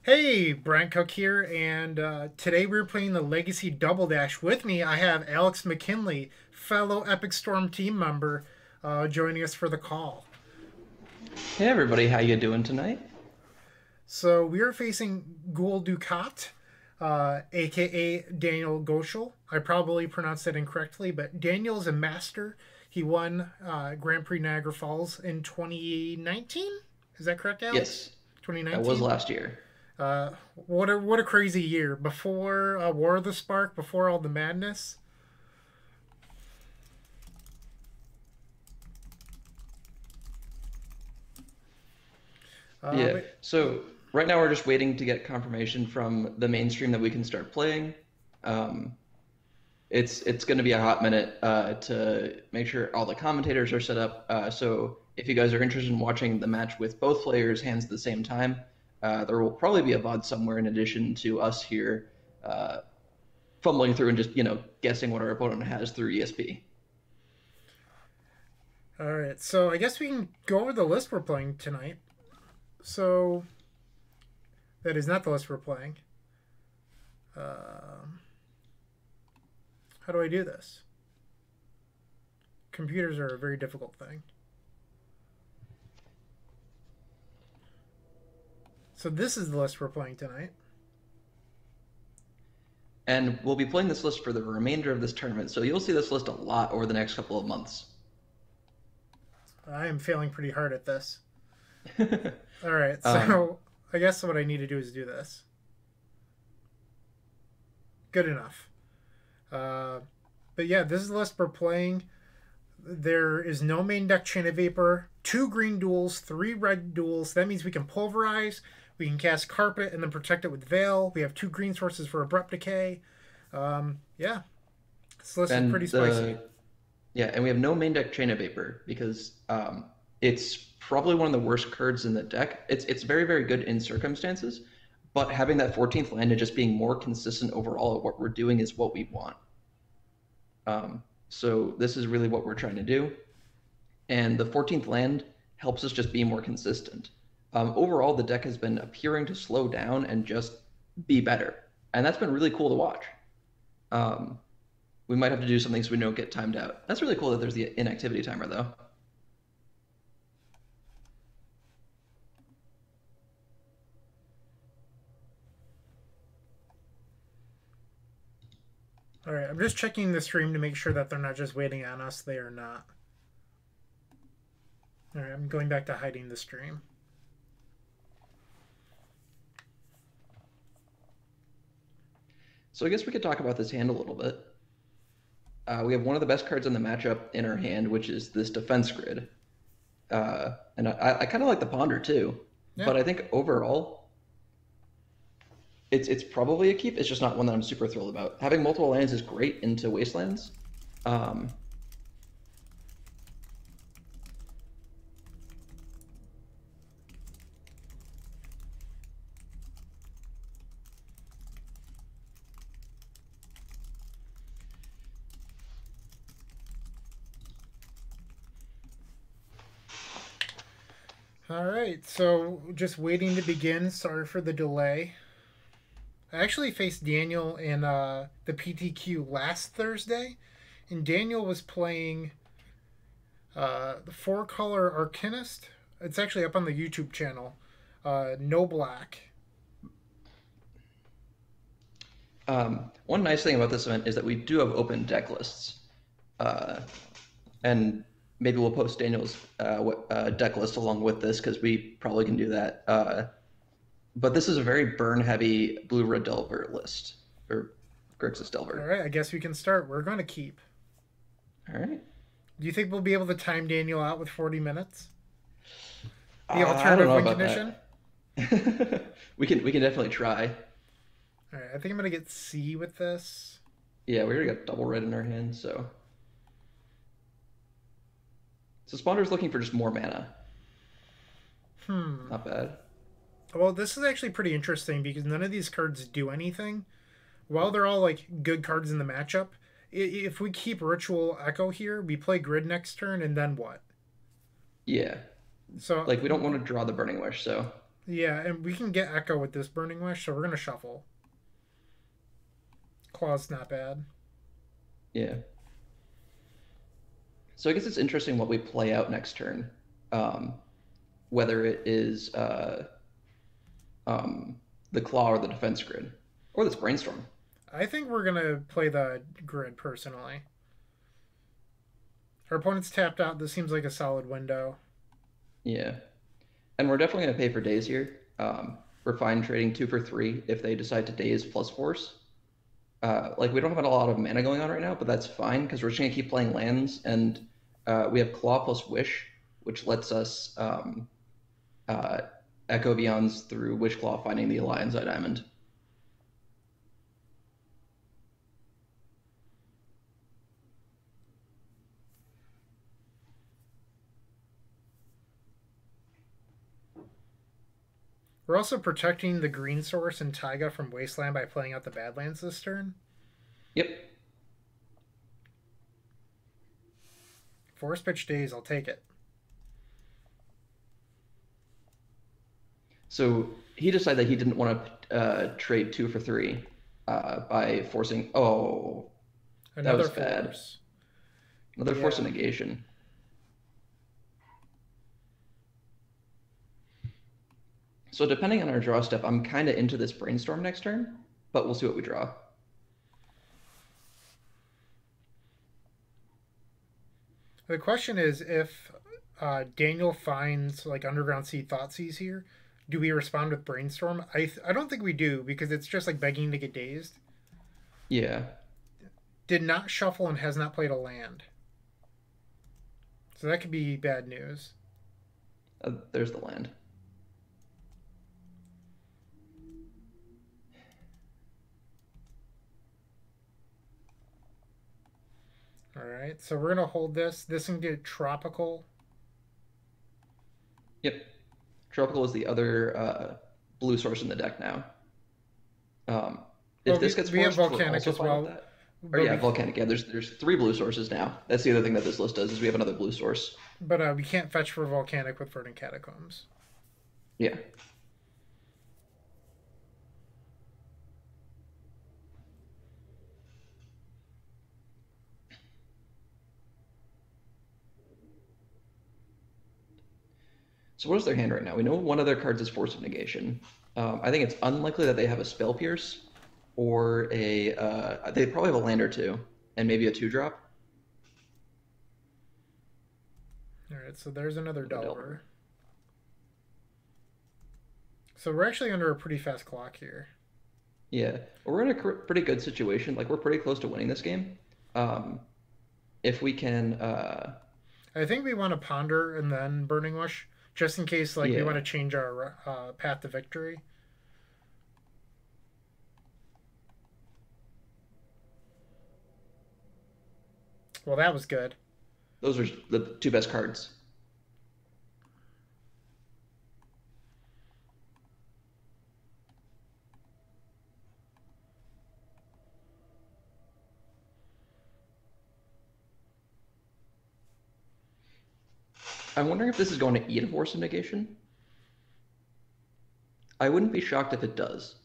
Hey, Brian Cook here, and today we're playing the Legacy Double Dash. With me, I have Alex McKinley, fellow Epic Storm team member, joining us for the call. Hey everybody, how you doing tonight? So we are facing Ghoul Dukat, aka Daniel Goschel. I probably pronounced that incorrectly, but Daniel is a master. He won Grand Prix Niagara Falls in 2019. Is that correct, Alex? Yes, that was 2019. last year. What a crazy year! Before War of the Spark, before all the madness. Yeah. But So right now we're just waiting to get confirmation from the mainstream that we can start playing. Um, it's going to be a hot minute to make sure all the commentators are set up. So if you guys are interested in watching the match with both players' hands at the same time, there will probably be a VOD somewhere in addition to us here uh, fumbling through and just guessing what our opponent has through ESP. all right, so I guess we can go over the list we're playing tonight. So that is not the list we're playing. Um, how do I do this? Computers are a very difficult thing. So this is the list we're playing tonight. And we'll be playing this list for the remainder of this tournament, so you'll see this list a lot over the next couple of months. I am failing pretty hard at this. All right, um, so I guess what I need to do is do this. Good enough. Uh, but yeah, this is the list we're playing. There is no main deck Chain of Vapor, two green duels, three red duels. That means we can pulverize, we can cast Carpet, and then protect it with Veil. We have two green sources for Abrupt Decay. Yeah, this list is pretty and spicy. we have no main deck Chain of Vapor because it's probably one of the worst cards in the deck. It's very very good in circumstances, but having that 14th land and just being more consistent overall at what we're doing is what we want. So this is really what we're trying to do, and the 14th land helps us just be more consistent. Overall, the deck has been appearing to slow down and just be better, and that's been really cool to watch. Um, we might have to do something so we don't get timed out. That's really cool that there's the inactivity timer, though. All right, I'm just checking the stream to make sure that they're not just waiting on us. They are not. All right, I'm going back to hiding the stream. So I guess we could talk about this hand a little bit. We have one of the best cards in the matchup in our hand, which is this defense grid. And I kind of like the ponder too, Yeah. but I think overall it's probably a keep. It's just not one that I'm super thrilled about. Having multiple lands is great into wastelands. Um, All right, so just waiting to begin. Sorry for the delay. I actually faced Daniel in the PTQ last Thursday, and Daniel was playing the four color Arcanist. It's actually up on the YouTube channel. No black. one nice thing about this event is that we do have open deck lists. Uh, and maybe we'll post Daniel's deck list along with this because we probably can do that. But this is a very burn heavy blue red delver list or Grixis All delver. right, I guess we can start. We're going to keep. All right. Do you think we'll be able to time Daniel out with 40 minutes? The I don't alternative know win about condition? that. We can definitely try. All right, I think I'm going to get C with this. Yeah, we already got double red in our hand, so Spawnder's looking for just more mana. Hmm. Not bad. Well, this is actually pretty interesting because none of these cards do anything. While they're all like good cards in the matchup, if we keep Ritual Echo here, we play Grid next turn, and then what? Yeah, So like we don't want to draw the Burning Wish, so. Yeah, and we can get Echo with this Burning Wish, so we're gonna shuffle. Claw's not bad. Yeah. So I guess it's interesting what we play out next turn. Um, whether it is um, the claw or the defense grid, or this brainstorm. I think we're gonna play the grid personally. Our opponent's tapped out. This seems like a solid window. Yeah, and we're definitely going to pay for days here. We're fine trading 2 for 3 if they decide to daze plus force. Like we don't have a lot of mana going on right now, but that's fine because we're just going to keep playing lands, and we have claw plus wish, which lets us uh, echo beyonds through wish claw finding the Alliance Eye Diamond. We're also protecting the green source and Taiga from Wasteland by playing out the Badlands this turn. Yep. Force pitch days, I'll take it. So he decided that he didn't want to trade 2 for 3 by forcing. Oh, that Another was bad. force. Another force of Yeah. negation. So depending on our draw step, I'm kind of into this brainstorm next turn, but we'll see what we draw. The question is if Daniel finds like Underground Sea Thoughtseize here, do we respond with Brainstorm? I don't think we do because it's just like begging to get dazed. Yeah, Did not shuffle and has not played a land. So that could be bad news. there's the land. All right, so we're gonna hold this. This can get tropical. Yep. Tropical is the other blue source in the deck now. Um, Well, if this gets we have forced, we're volcanic also as fine with well, that. Or but yeah, volcanic. Yeah, there's 3 blue sources now. That's the other thing that this list does is we have another blue source. we can't fetch for volcanic with Verdant Catacombs. Yeah. So what is their hand right now? We know one of their cards is Force of Negation. I think it's unlikely that they have a Spell Pierce or a. They probably have a land or two, and maybe a 2-drop. All right, so there's another With a Delver. So we're actually under a pretty fast clock here. Yeah, we're in a pretty good situation. Like we're pretty close to winning this game. Um, if we can, I think we want to ponder and then Burning Wish, just in case like we want yeah. to change our path to victory. Well, that was good. Those are the 2 best cards. I'm wondering if this is going to eat a Force of Negation. I wouldn't be shocked if it does.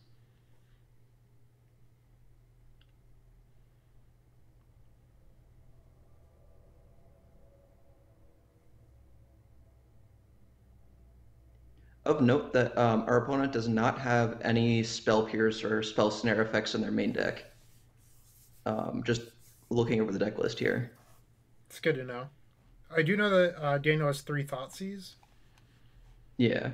Of note that our opponent does not have any Spell Pierce or Spell Snare effects in their main deck. Just looking over the deck list here. It's good to know. I do know that Daniel has 3 Thoughtseize. Yeah.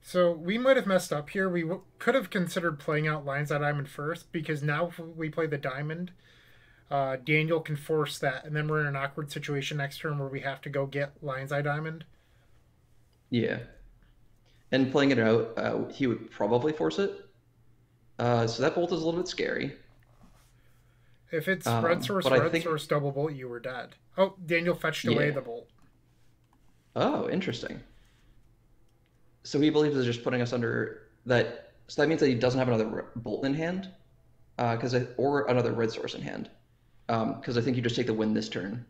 So we might have messed up here. We could have considered playing out Lion's Eye Diamond first because now if we play the Diamond, Daniel can force that, and then we're in an awkward situation next turn where we have to go get Lion's Eye Diamond. Yeah. And playing it out, he would probably force it. So that bolt is a little bit scary. If it's But I red think, source, double bolt, you were dead. Oh, Daniel fetched away yeah. the bolt. Oh, interesting. So he believes it's just putting us under that. So that means that he doesn't have another bolt in hand, or another red source in hand. Because I think you just take the win this turn.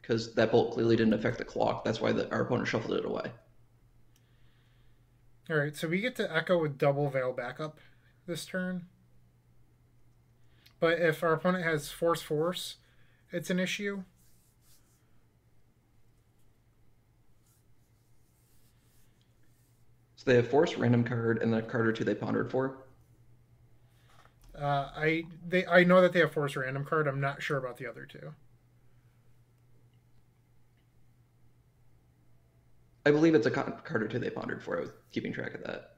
Because that bolt clearly didn't affect the clock. That's why our opponent shuffled it away. All right, so we get to Echo with double Veil backup this turn. But if our opponent has Force, it's an issue. So they have Force, random card, and then a card or two they pondered for. I know that they have Force random card. I'm not sure about the other two. I believe it's a card or two they pondered for. I was keeping track of that.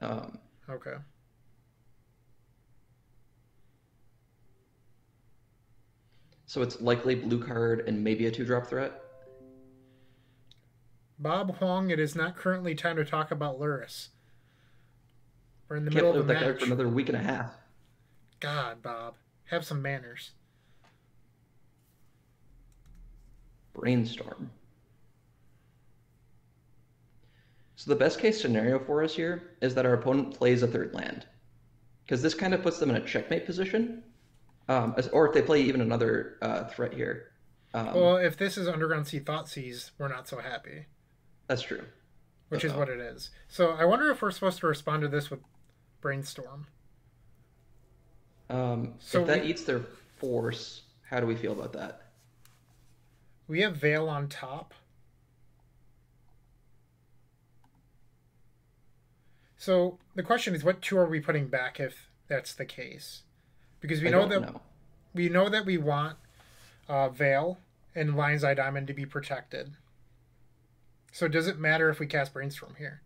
Okay. So it's likely blue card and maybe a 2-drop threat. Bob Huang, it is not currently time to talk about Luris. We're in the Can't middle play of with the that card for match. another week and a half. God, Bob. Have some manners. Brainstorm. So the best case scenario for us here is that our opponent plays a third land, because this kind of puts them in a checkmate position, or if they play even another threat here. Well, if this is Underground Sea Thoughtseize, we're not so happy. That's true. Which is what it is. So I wonder if we're supposed to respond to this with Brainstorm. So if that eats their Force, how do we feel about that? We have Veil on top. So the question is, what two are we putting back if that's the case? Because we know that we want Veil and Lion's Eye Diamond to be protected. So does it matter if we cast Brainstorm here?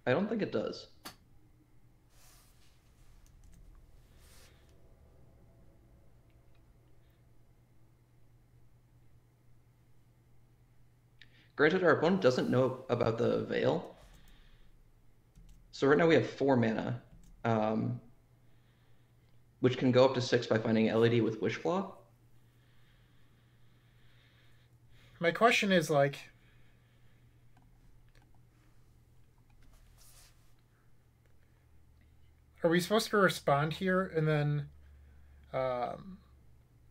I don't think it does. Granted, our opponent doesn't know about the Veil. So right now we have 4 mana, which can go up to 6 by finding LED with Wishclaw. My question is, like, are we supposed to respond here and then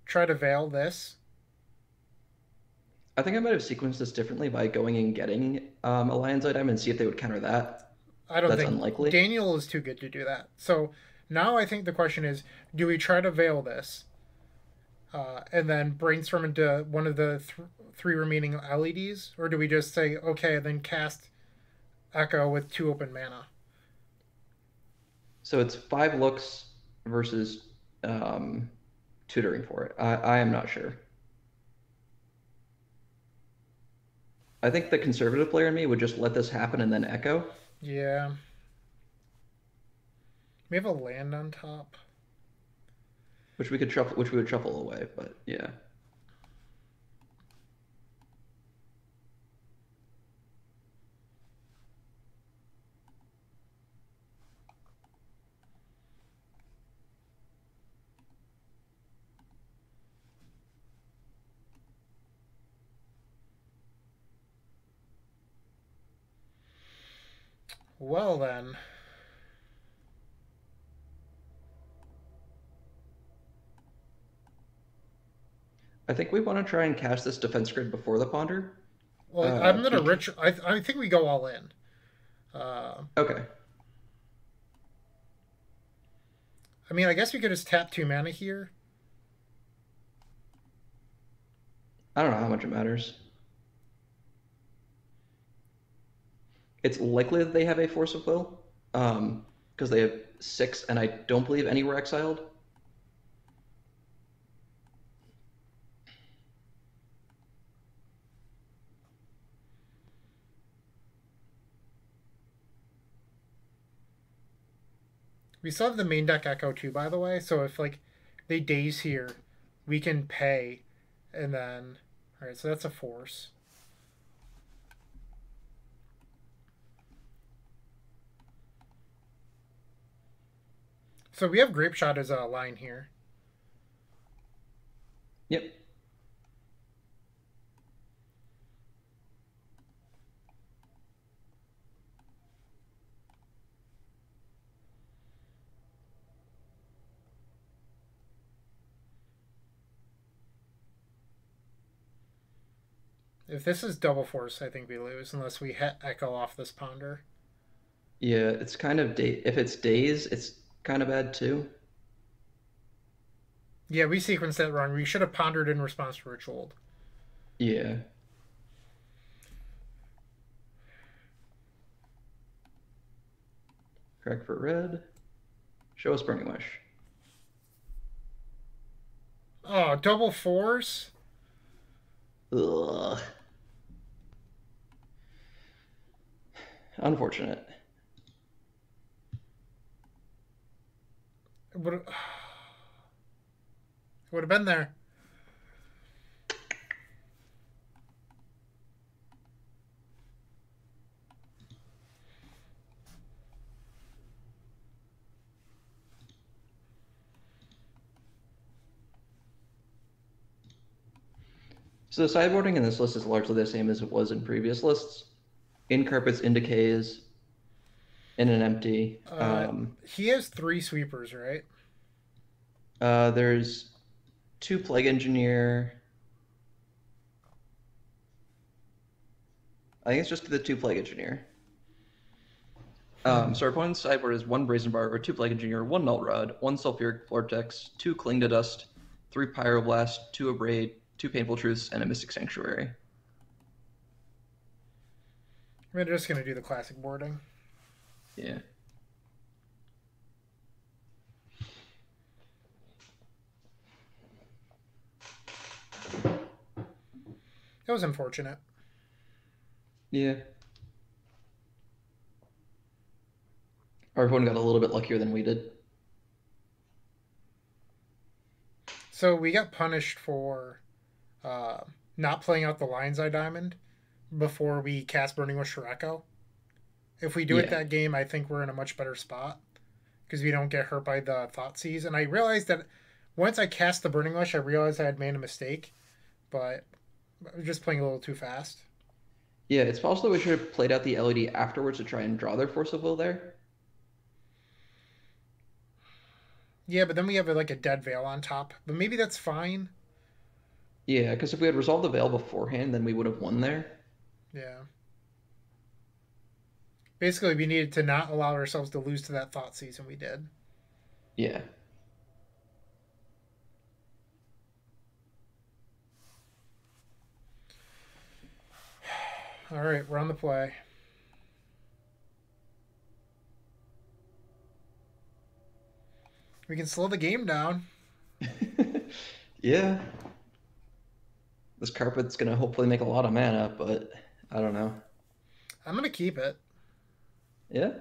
try to Veil this? I think I might have sequenced this differently by going and getting a Lion's Eye Diamond and see if they would counter that. I don't That's think unlikely. Daniel is too good to do that. So now I think the question is, do we try to Veil this and then brainstorm into one of the 3 remaining LEDs? Or do we just say, okay, then cast Echo with 2 open mana? So it's 5 looks versus tutoring for it. I am not sure. I think the conservative player in me would just let this happen and then Echo. Yeah. We have a land on top. Which we would shuffle away, but yeah. Well then. I think we want to try and cast this defense grid before the ponder. Well, I'm gonna I think we go all in. Okay. I mean, I guess we could just tap 2 mana here. I don't know how much it matters. It's likely that they have a Force of Will, because they have 6, and I don't believe any were exiled. We still have the main deck Echo too, by the way. So if like they daze here, we can pay, and then all right. So that's a Force. So we have Grape Shot as a line here. Yep. If this is double Force, I think we lose unless we Echo off this Ponder. Yeah, it's kind of day. If it's days, it's kind of bad too. Yeah, we sequenced that wrong. We should have pondered in response to Ritual. Yeah. Correct for red. Show us Burning Wish. Oh, double fours? Ugh. Unfortunate. Would have been there. So the sideboarding in this list is largely the same as it was in previous lists. In carpets, in decays, in an empty. He has 3 sweepers, right? There's 2 Plague Engineer. I think it's just the 2 Plague Engineer. So our opponent's sideboard is 1 Brazen Bar, or 2 Plague Engineer, 1 Null Rod, 1 Sulfuric Vortex, 2 Cling to Dust, 3 Pyroblast, 2 Abrade, 2 Painful Truths, and a Mystic Sanctuary. We're just going to do the classic boarding. Yeah. That was unfortunate. Yeah. Our opponent got a little bit luckier than we did. So we got punished for not playing out the Lion's Eye Diamond before we cast Burning Wish for Echo. If we do it Yeah. that game, I think we're in a much better spot because we don't get hurt by the Thoughtseize. And I realized that once I cast the Burning Wish, I realized I had made a mistake, but I was just playing a little too fast. Yeah, it's possible we should have played out the LED afterwards to try and draw their Force of Will there. Yeah, but then we have like a dead veil on top. But maybe that's fine. Yeah, because if we had resolved the Veil beforehand, then we would have won there. Yeah. Basically, we needed to not allow ourselves to lose to that Thoughtseize, and we did. Yeah. All right, we're on the play. We can slow the game down. Yeah. This carpet's gonna hopefully make a lot of mana, but I don't know. I'm going to keep it. Yeah.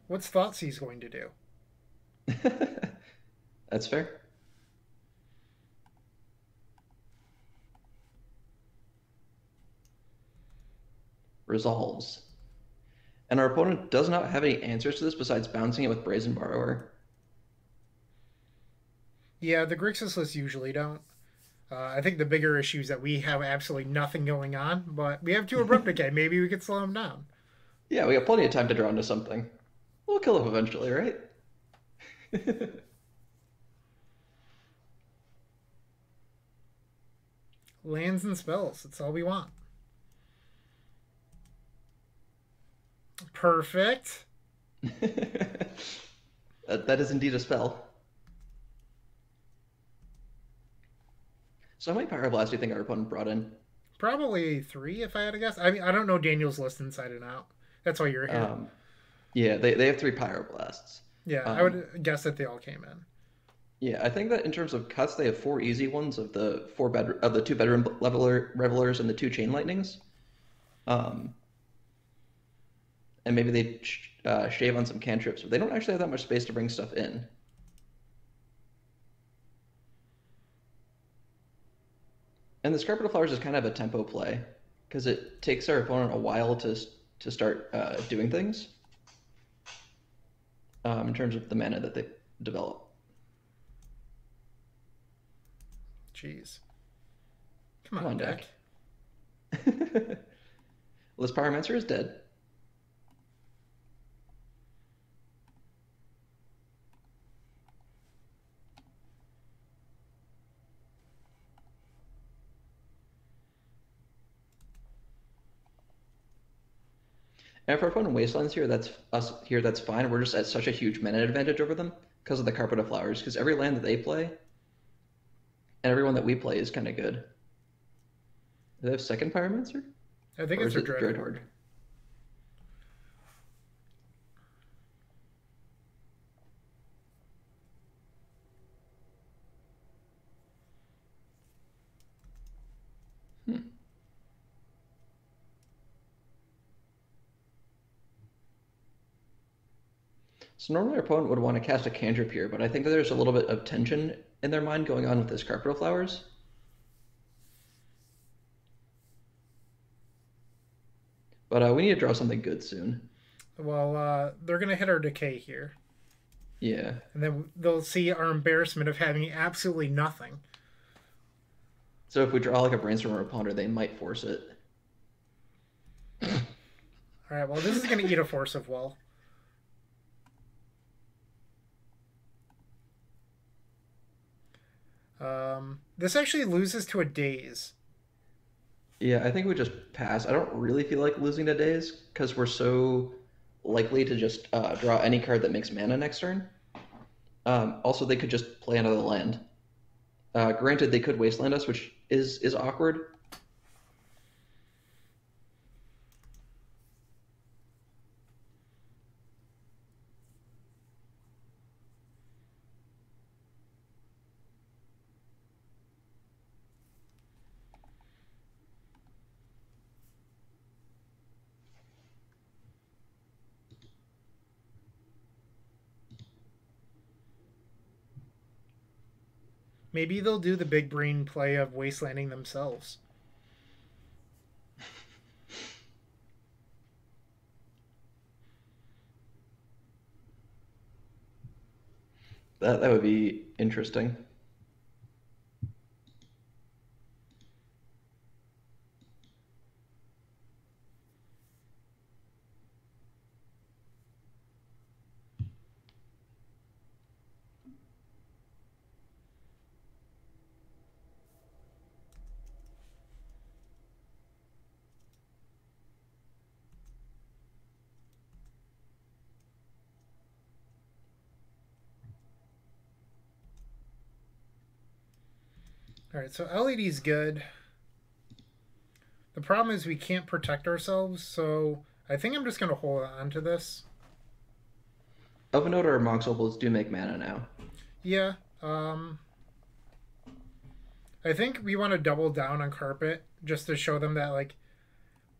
What's Thoughtseize going to do? That's fair. Resolves. And our opponent does not have any answers to this besides bouncing it with Brazen Borrower. Yeah, the Grixis lists usually don't. I think the bigger issue is that we have absolutely nothing going on, but we have 2 Abrupt Decay. Maybe we could slow them down. Yeah, we got plenty of time to draw into something. We'll kill him eventually, right? Lands and spells. That's all we want. Perfect. That is indeed a spell. So how many Pyroblast do you think our opponent brought in? Probably 3 if I had to guess. I mean, I don't know Daniel's list inside and out. That's why you're here. Yeah, they have 3 Pyroblasts. Yeah, I would guess that they all came in. Yeah, I think that in terms of cuts, they have 4 easy ones of the 2 bedroom revelers and the 2 chain lightnings. Um, and maybe they shave on some cantrips, but they don't actually have that much space to bring stuff in. And this Carpet of Flowers is kind of a tempo play because it takes our opponent a while to start doing things in terms of the mana that they develop. Jeez. Come on, deck. Well, this Pyromancer is dead. And if our opponent wastelands here, that's us here, that's fine. We're just at such a huge mana advantage over them because of the Carpet of Flowers. Because every land that they play and everyone that we play is kind of good. Do they have second Pyromancer? I think Or it's is a it Dreadhorde. Dreadhorde? Hmm. So normally our opponent would want to cast a cantrip here, but I think that there's a little bit of tension in their mind going on with this Carpet of Flowers. But we need to draw something good soon. Well, they're going to hit our decay here. Yeah. And then they'll see our embarrassment of having absolutely nothing. So if we draw like a Brainstorm or a Ponder, they might force it. All right, well, this is going to eat a Force of Will. This actually loses to a Daze. Yeah, I think we just pass. I don't really feel like losing to Days because we're so likely to just draw any card that makes mana next turn. Also, they could just play another land. Granted, they could wasteland us, which is awkward. Maybe they'll do the big brain play of wastelanding themselves. That would be interesting. All right, so LED's good. The problem is we can't protect ourselves, so I think I'm just going to hold on to this. Ovenode or Monk's Opals do make mana now. Yeah, I think we want to double down on Carpet just to show them that, like,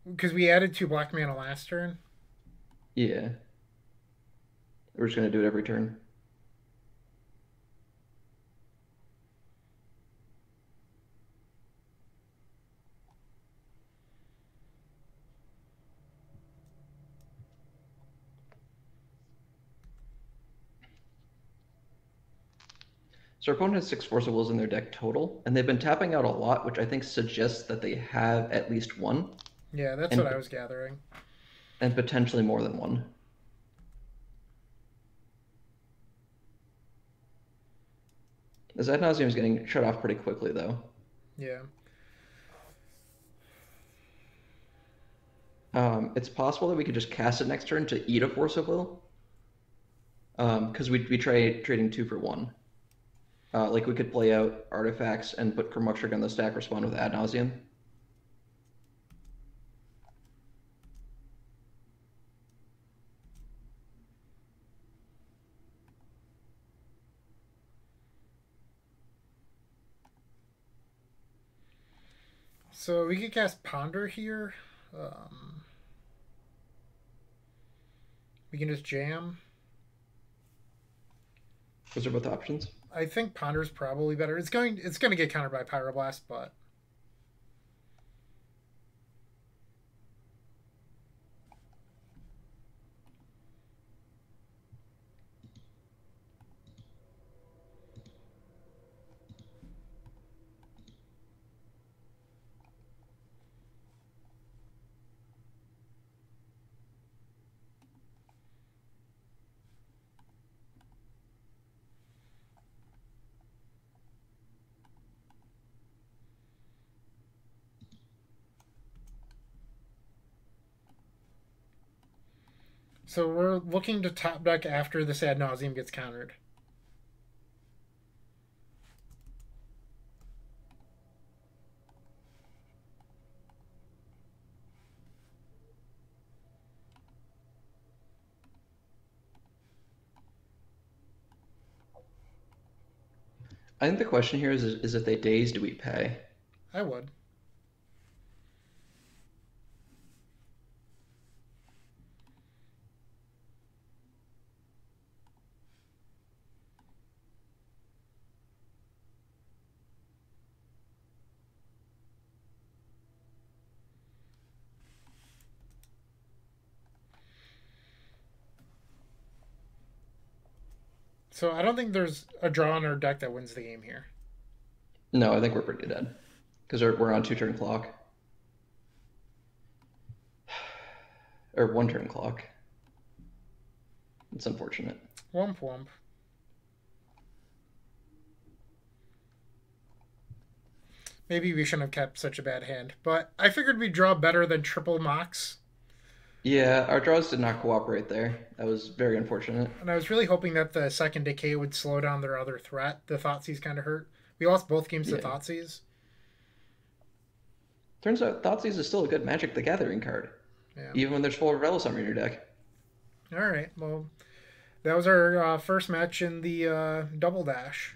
because we added 2 black mana last turn. Yeah. We're just going to do it every turn. So our opponent has 6 Force of Wills in their deck total, and they've been tapping out a lot, which I think suggests that they have at least one, Yeah, that's and what I was gathering. and potentially more than one. This Ad Nauseam is getting shut off pretty quickly, though. Yeah. It's possible that we could just cast it next turn to eat a Force of Will, because we try trading 2 for 1. Like we could play out artifacts and put Kermuxtrick on the stack, respond with Ad Nauseam. So we could cast Ponder here. We can just jam. Those are both options. I think Ponder's probably better. It's going to get countered by Pyroblast, but So we're looking to top deck after this ad nauseum gets countered. I think the question here is if they daze, do we pay? I would. So I don't think there's a draw on our deck that wins the game here. No, I think we're pretty dead because we're on 2 turn clock or 1 turn clock. It's unfortunate. Womp womp. Maybe we shouldn't have kept such a bad hand, but I figured we'd draw better than triple Mox, Yeah, our draws did not cooperate there. That was very unfortunate. and I was really hoping that the second decay would slow down their other threat. The Thoughtseize kind of hurt. We lost both games to Yeah. Thoughtseize. Turns out Thoughtseize is still a good Magic the Gathering card, Yeah. even when there's full Revel Summer in your deck. All right. Well, that was our first match in the Double Dash.